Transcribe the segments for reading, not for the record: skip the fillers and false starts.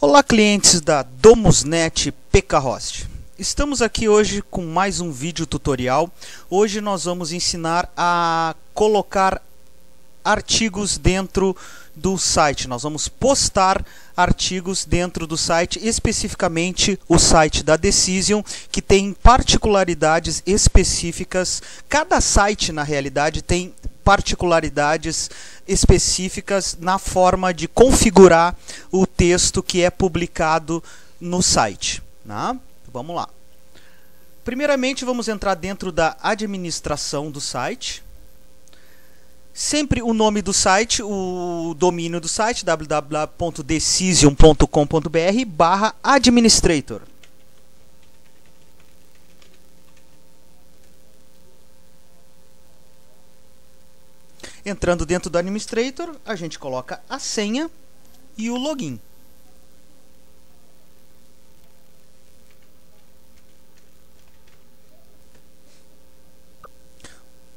Olá, clientes da DomusNet PKHost. Estamos aqui hoje com mais um vídeo tutorial. Hoje nós vamos ensinar a colocar artigos dentro do site. Nós vamos postar artigos dentro do site, especificamente o site da Decision, que tem particularidades específicas. Cada site, na realidade, tem particularidades específicas na forma de configurar o texto que é publicado no site, né? Vamos lá. Primeiramente, vamos entrar dentro da administração do site. Sempre o nome do site, o domínio do site, www.decision.com.br/administrator. Entrando dentro do administrator, a gente coloca a senha e o login.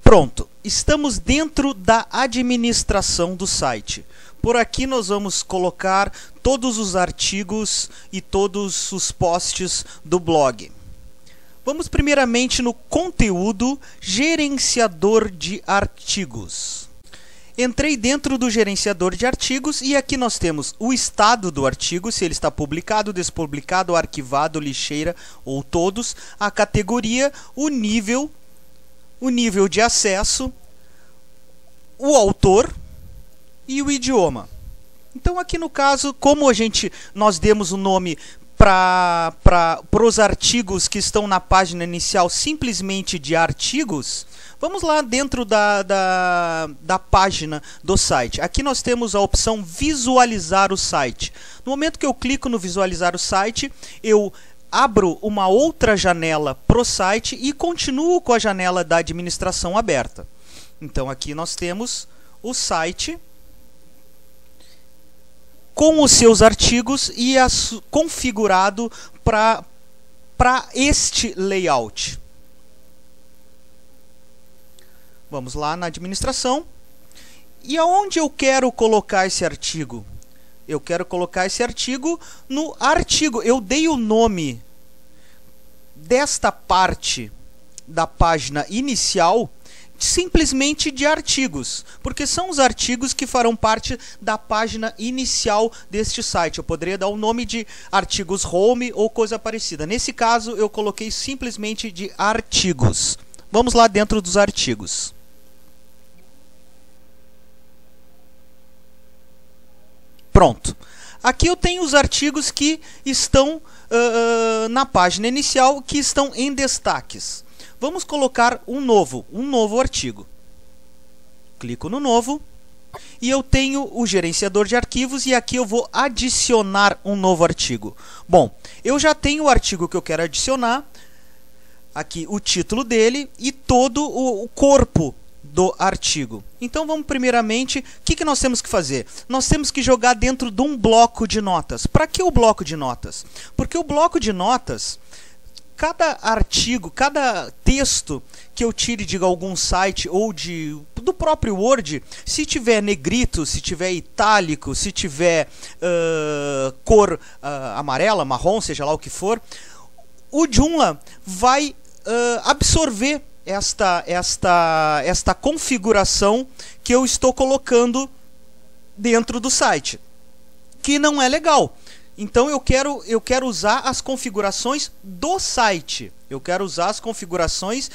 Pronto, estamos dentro da administração do site. Por aqui nós vamos colocar todos os artigos e todos os posts do blog. Vamos primeiramente no conteúdo, gerenciador de artigos. Entrei dentro do gerenciador de artigos e aqui nós temos o estado do artigo, se ele está publicado, despublicado, arquivado, lixeira ou todos, a categoria, o nível de acesso, o autor e o idioma. Então aqui no caso, como nós demos o nome para os artigos que estão na página inicial simplesmente de artigos, vamos lá dentro da página do site. Aqui nós temos a opção visualizar o site. No momento que eu clico no visualizar o site, eu abro uma outra janela para o site e continuo com a janela da administração aberta. Então aqui nós temos o site com os seus artigos e configurado para este layout. Vamos lá na administração. E aonde eu quero colocar esse artigo? Eu quero colocar esse artigo no artigo. Eu dei o nome desta parte da página inicial simplesmente de artigos, porque são os artigos que farão parte da página inicial deste site. Eu poderia dar o nome de artigos home ou coisa parecida. Nesse caso, eu coloquei simplesmente de artigos. Vamos lá dentro dos artigos. Pronto. Aqui eu tenho os artigos que estão na página inicial, que estão em destaques. Vamos colocar um novo artigo. Clico no novo e eu tenho o gerenciador de arquivos e aqui eu vou adicionar um novo artigo. Bom, eu já tenho o artigo que eu quero adicionar, aqui o título dele e todo o corpo do artigo. Então vamos primeiramente, o que nós temos que fazer? Nós temos que jogar dentro de um bloco de notas. Para que o bloco de notas? Porque o bloco de notas, cada artigo, cada texto que eu tire de algum site ou do próprio Word, se tiver negrito, se tiver itálico, se tiver cor amarela, marrom, seja lá o que for, o Joomla vai absorver esta configuração que eu estou colocando dentro do site, que não é legal. Então eu quero usar as configurações do site. Eu quero usar as configurações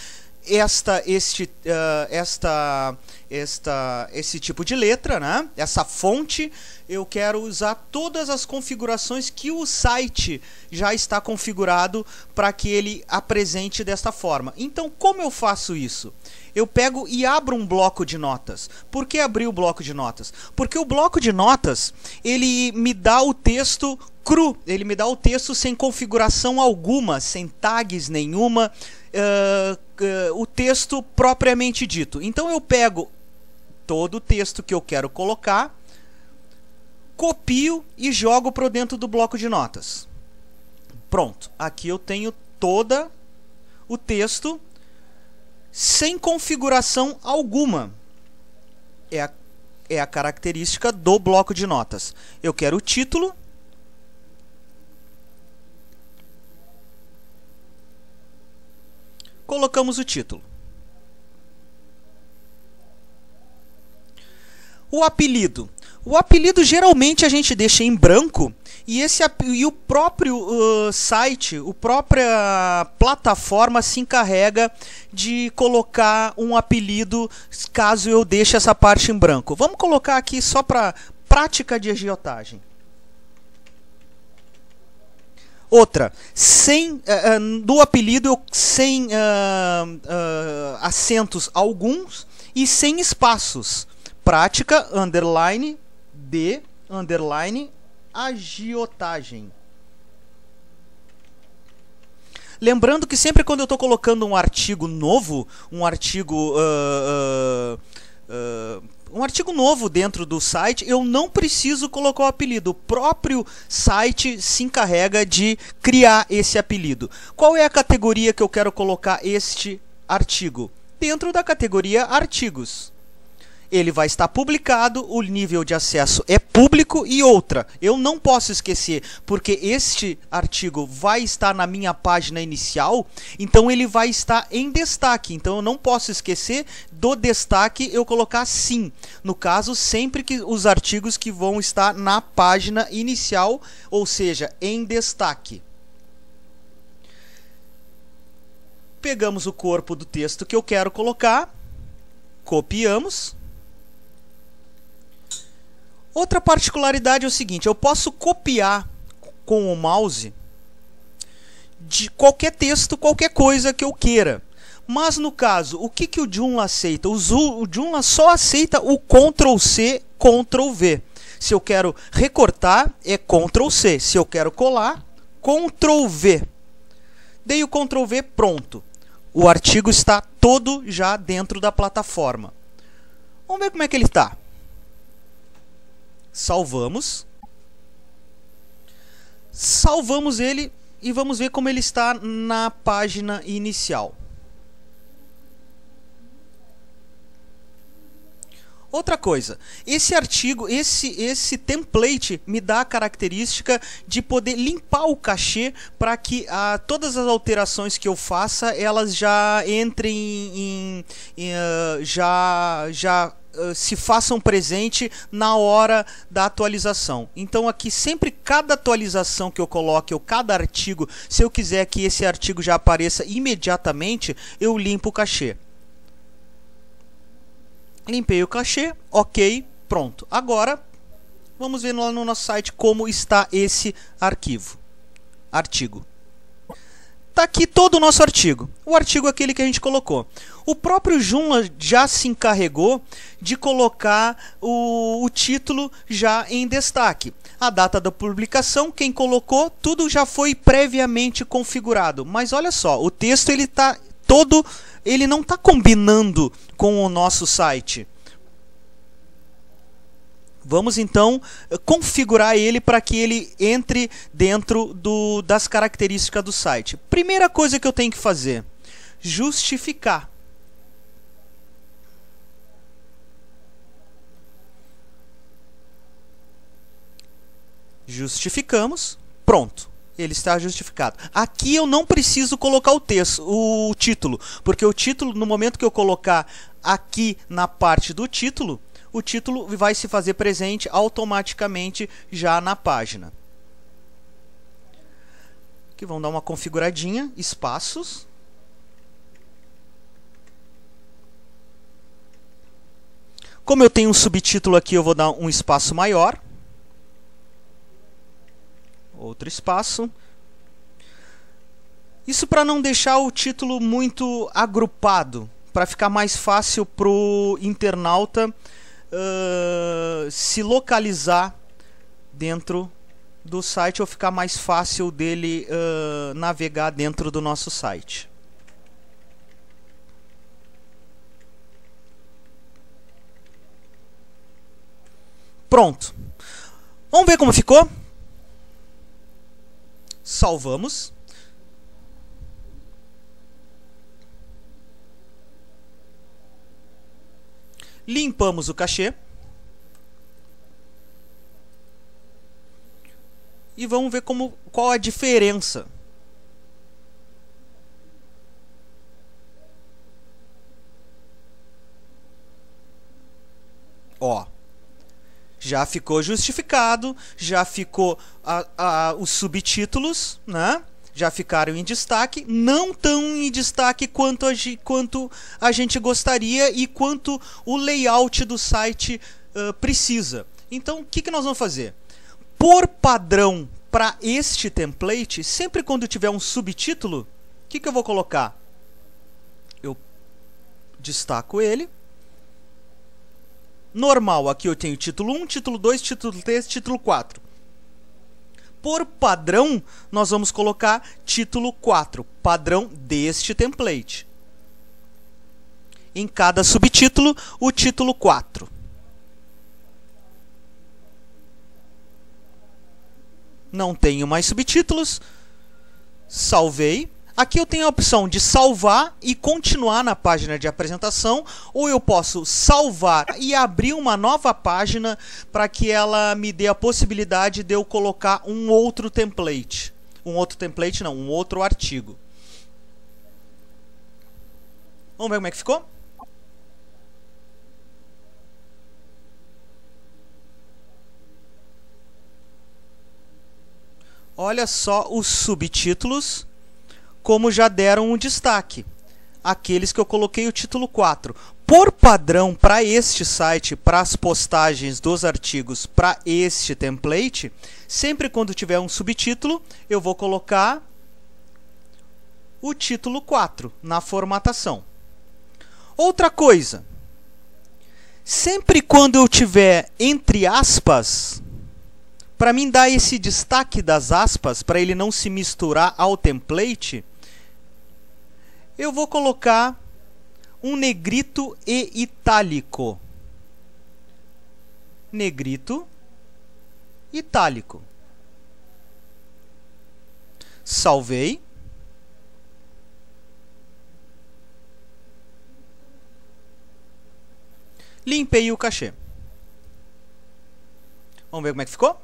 esse tipo de letra, né? Essa fonte. Eu quero usar todas as configurações que o site já está configurado para que ele apresente desta forma. Então, como eu faço isso? Eu pego e abro um bloco de notas. Por que abrir o bloco de notas? Porque o bloco de notas, ele me dá o texto cru, ele me dá o texto sem configuração alguma, sem tags nenhuma, o texto propriamente dito. Então eu pego todo o texto que eu quero colocar, copio e jogo para dentro do bloco de notas. Pronto, aqui eu tenho todo o texto sem configuração alguma. É a característica do bloco de notas. Eu quero o título, Colocamos o título. O apelido. O apelido geralmente a gente deixa em branco e o próprio site, a própria plataforma se encarrega de colocar um apelido caso eu deixe essa parte em branco. Vamos colocar aqui só para prática de agiotagem. Outra, do apelido sem acentos alguns e sem espaços. Prática, underline, de, underline, agiotagem. Lembrando que sempre quando eu estou colocando um artigo novo, um artigo novo dentro do site, eu não preciso colocar o apelido. O próprio site se encarrega de criar esse apelido. Qual é a categoria que eu quero colocar este artigo? Dentro da categoria artigos. Ele vai estar publicado, o nível de acesso é público e outra. Eu não posso esquecer, porque este artigo vai estar na minha página inicial, então ele vai estar em destaque. Então eu não posso esquecer do destaque eu colocar sim. No caso, sempre que os artigos que vão estar na página inicial, ou seja, em destaque. Pegamos o corpo do texto que eu quero colocar, copiamos. Outra particularidade é o seguinte, eu posso copiar com o mouse de qualquer texto, qualquer coisa que eu queira. Mas no caso, o que o Joomla aceita? O Joomla só aceita o Ctrl+C, Ctrl+V. Se eu quero recortar, é Ctrl+C. Se eu quero colar, Ctrl+V. Dei o Ctrl+V, pronto. O artigo está todo já dentro da plataforma. Vamos ver como é que ele está. Salvamos. Salvamos ele e vamos ver como ele está na página inicial. Outra coisa, esse artigo, esse template me dá a característica de poder limpar o cachê para que todas as alterações que eu faça, elas já entrem se façam presente na hora da atualização. Então aqui sempre cada atualização que eu coloque ou cada artigo, se eu quiser que esse artigo já apareça imediatamente, eu limpo o cachê. Limpei o cachê, ok, pronto. Agora vamos ver lá no nosso site como está esse artigo. Está aqui todo o nosso artigo. O artigo é aquele que a gente colocou. O próprio Joomla já se encarregou de colocar o título já em destaque. A data da publicação, quem colocou, tudo já foi previamente configurado. Mas olha só, o texto ele não está combinando com o nosso site. Vamos então configurar ele para que ele entre dentro das características do site. Primeira coisa que eu tenho que fazer, justificar. Justificamos, pronto. Ele está justificado. Aqui eu não preciso colocar o título, porque o título, no momento que eu colocar aqui na parte do título, o título vai se fazer presente automaticamente já na página. Aqui vamos dar uma configuradinha, espaços. Como eu tenho um subtítulo aqui, eu vou dar um espaço maior. Outro espaço. Isso para não deixar o título muito agrupado, para ficar mais fácil para o internauta se localizar dentro do site ou ficar mais fácil dele navegar dentro do nosso site. Pronto. Vamos ver como ficou? Salvamos. Limpamos o cachê. E vamos ver qual a diferença. já ficou justificado, já ficou os subtítulos, né? Já ficaram em destaque, não tão em destaque quanto a gente gostaria e quanto o layout do site precisa. Então, o que nós vamos fazer? Por padrão, para este template, sempre quando tiver um subtítulo, o que eu vou colocar? Eu destaco ele. Normal, aqui eu tenho título 1, título 2, título 3, título 4. Por padrão, nós vamos colocar título 4, padrão deste template. Em cada subtítulo, o título 4. Não tenho mais subtítulos. Salvei. Aqui eu tenho a opção de salvar e continuar na página de apresentação, ou eu posso salvar e abrir uma nova página para que ela me dê a possibilidade de eu colocar um outro template. Um outro artigo. Vamos ver como é que ficou? Olha só os subtítulos, como já deram um destaque. Aqueles que eu coloquei o título 4. Por padrão, para este site, para as postagens dos artigos, para este template, sempre quando tiver um subtítulo, eu vou colocar o título 4 na formatação. Outra coisa, sempre quando eu tiver entre aspas, para mim dar esse destaque das aspas, para ele não se misturar ao template, eu vou colocar um negrito e itálico. Negrito, itálico. Salvei. Limpei o cachê. Vamos ver como é que ficou?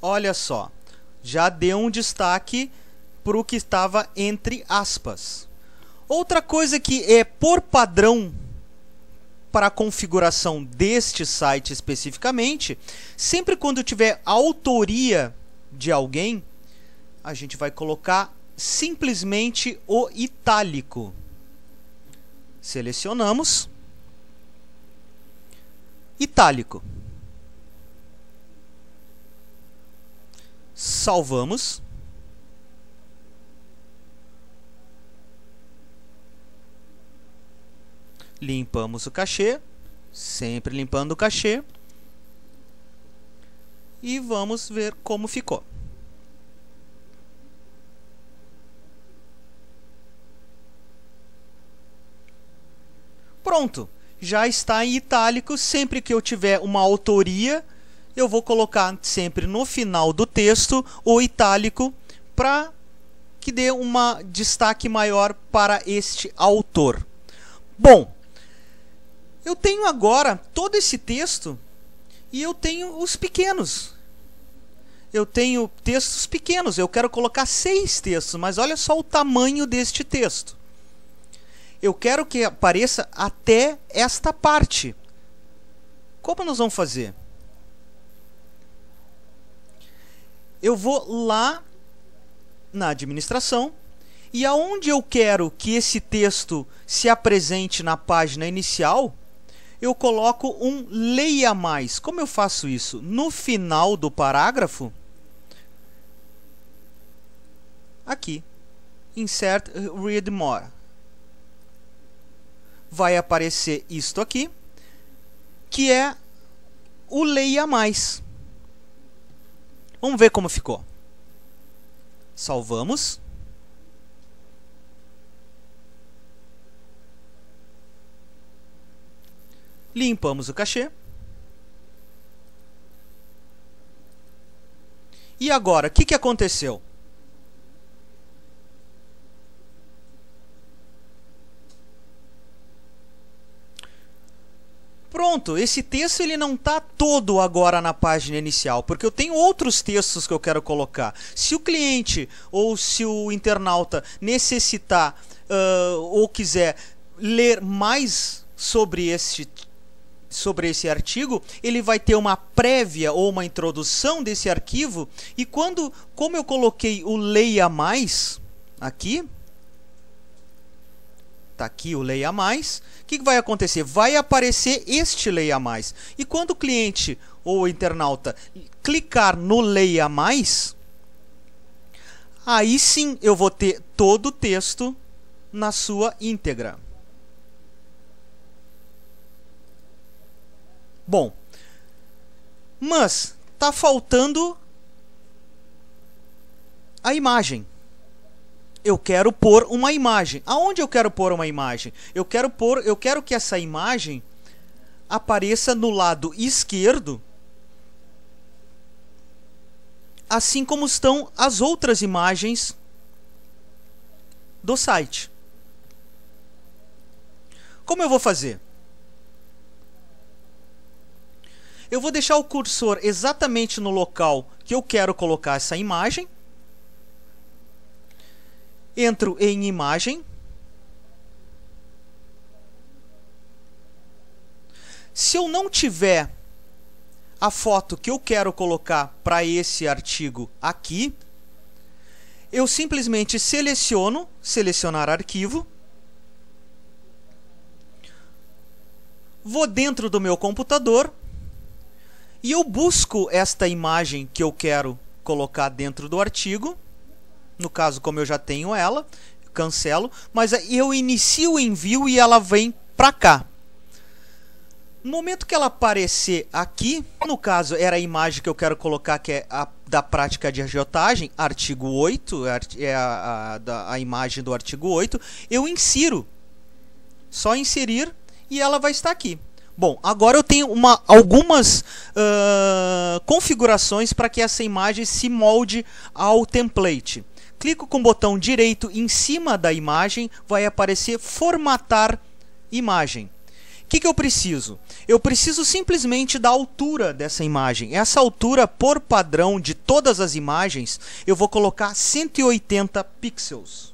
Olha só, já deu um destaque para o que estava entre aspas. Outra coisa que é por padrão para a configuração deste site especificamente, sempre quando tiver autoria de alguém, a gente vai colocar simplesmente o itálico. Selecionamos. Itálico. Salvamos. Limpamos o cachê, sempre limpando o cachê. E vamos ver como ficou. Pronto, já está em itálico. Sempre que eu tiver uma autoria, eu vou colocar sempre no final do texto o itálico para que dê um destaque maior para este autor. Bom, eu tenho agora todo esse texto e eu tenho os pequenos. Eu tenho textos pequenos, eu quero colocar 6 textos, mas olha só o tamanho deste texto. Eu quero que apareça até esta parte. Como nós vamos fazer? Eu vou lá na administração e aonde eu quero que esse texto se apresente na página inicial, eu coloco um leia mais. Como eu faço isso? No final do parágrafo, aqui, insert read more. Vai aparecer isto aqui, que é o leia mais. Vamos ver como ficou. Salvamos. Limpamos o cachê. E agora, o que aconteceu? Pronto, esse texto ele não está todo agora na página inicial, porque eu tenho outros textos que eu quero colocar. Se o cliente ou se o internauta necessitar ou quiser ler mais sobre esse artigo, ele vai ter uma prévia ou uma introdução desse arquivo, e como eu coloquei o Leia Mais aqui, está aqui o Leia Mais, o que vai acontecer? Vai aparecer este Leia Mais. E quando o cliente ou o internauta clicar no Leia Mais, aí sim eu vou ter todo o texto na sua íntegra. Bom, mas está faltando a imagem. Eu quero pôr uma imagem. Aonde eu quero pôr uma imagem? Eu quero que essa imagem apareça no lado esquerdo, assim como estão as outras imagens do site. Como eu vou fazer? Eu vou deixar o cursor exatamente no local que eu quero colocar essa imagem. Entro em imagem. Se eu não tiver a foto que eu quero colocar para esse artigo aqui, eu simplesmente selecionar arquivo, vou dentro do meu computador e eu busco esta imagem que eu quero colocar dentro do artigo. No caso, como eu já tenho ela, cancelo, mas eu inicio o envio e ela vem para cá. No momento que ela aparecer aqui, no caso era a imagem que eu quero colocar, que é da prática de agiotagem, artigo 8, é a imagem do artigo 8, eu insiro. Só inserir e ela vai estar aqui. Bom, agora eu tenho algumas configurações para que essa imagem se molde ao template. Clico com o botão direito em cima da imagem, vai aparecer formatar imagem. O que eu preciso? Eu preciso simplesmente da altura dessa imagem. Essa altura, por padrão de todas as imagens, eu vou colocar 180 pixels.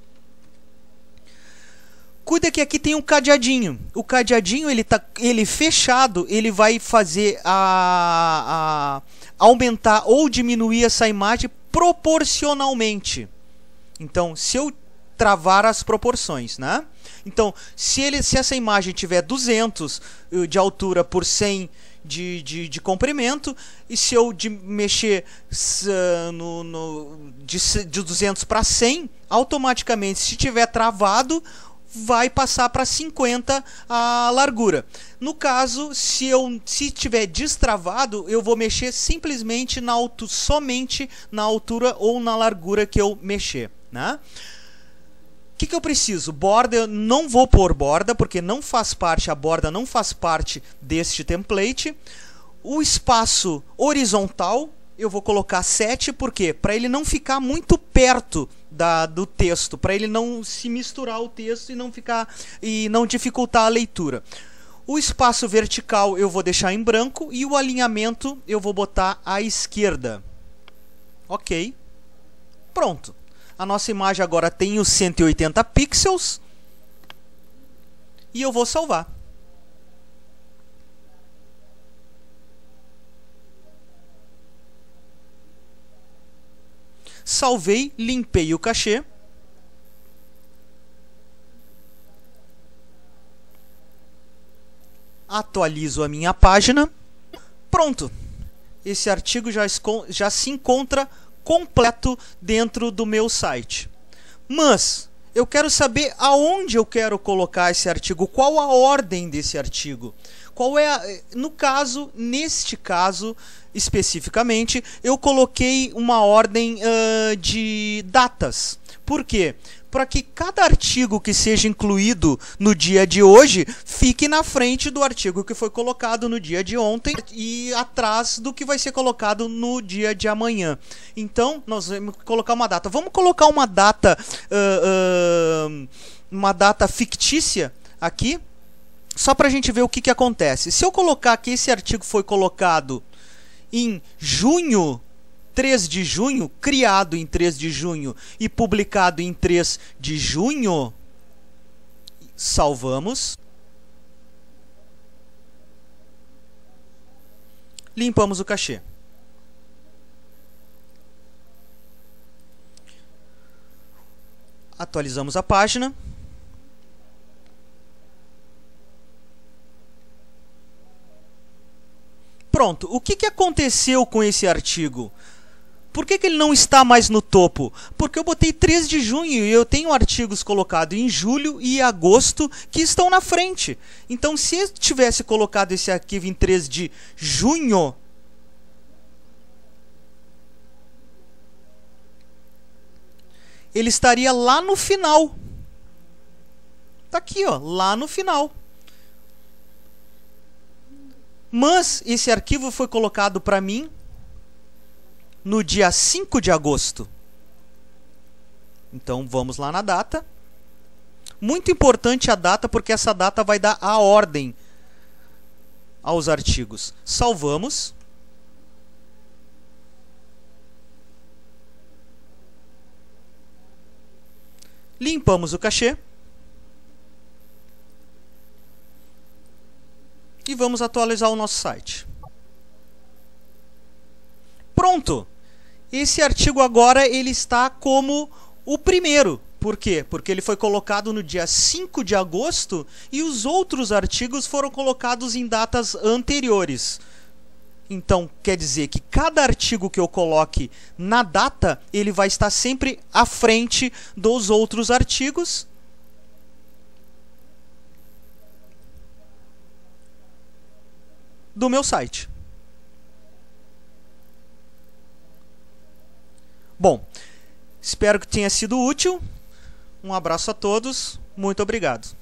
Cuida que aqui tem um cadeadinho. O cadeadinho, ele fechado, ele vai fazer aumentar ou diminuir essa imagem proporcionalmente. Então, se eu travar as proporções, né? Então, se se essa imagem tiver 200 de altura por 100 de comprimento, e se eu mexer de 200 para 100, automaticamente, se tiver travado, vai passar para 50 a largura. No caso, se tiver destravado, eu vou mexer simplesmente somente na altura ou na largura que eu mexer, né? O que eu preciso? Borda, eu não vou pôr borda, porque a borda não faz parte deste template. O espaço horizontal, eu vou colocar 7, por quê? Para ele não ficar muito perto do texto, para ele não se misturar o texto e não dificultar a leitura. O espaço vertical eu vou deixar em branco e o alinhamento eu vou botar à esquerda. Ok. Pronto. A nossa imagem agora tem os 180 pixels e eu vou salvar. Salvei, limpei o cachê. Atualizo a minha página. Pronto. Esse artigo já se encontra completo dentro do meu site. Mas eu quero saber aonde eu quero colocar esse artigo, qual a ordem desse artigo. Neste caso, especificamente, eu coloquei uma ordem de datas. Por quê? Para que cada artigo que seja incluído no dia de hoje fique na frente do artigo que foi colocado no dia de ontem e atrás do que vai ser colocado no dia de amanhã. Então, nós vamos colocar uma data. Vamos colocar uma data fictícia aqui. só para a gente ver o que acontece. Se eu colocar que esse artigo foi colocado em junho, 3 de junho, criado em 3 de junho e publicado em 3 de junho, salvamos. Limpamos o cachê. Atualizamos a página. Pronto, o que aconteceu com esse artigo? Por que ele não está mais no topo? Porque eu botei 3 de junho e eu tenho artigos colocados em julho e agosto que estão na frente. Então, se eu tivesse colocado esse arquivo em 3 de junho, ele estaria lá no final. Está aqui, ó, lá no final. Mas esse arquivo foi colocado para mim no dia 5 de agosto. Então, vamos lá na data. Muito importante a data, porque essa data vai dar a ordem aos artigos. Salvamos. Limpamos o cachê. E vamos atualizar o nosso site. Pronto! Esse artigo agora ele está como o primeiro. Por quê? Porque ele foi colocado no dia 5 de agosto e os outros artigos foram colocados em datas anteriores. Então, quer dizer que cada artigo que eu coloque na data, ele vai estar sempre à frente dos outros artigos. Do meu site. Bom, espero que tenha sido útil. Um abraço a todos. Muito obrigado.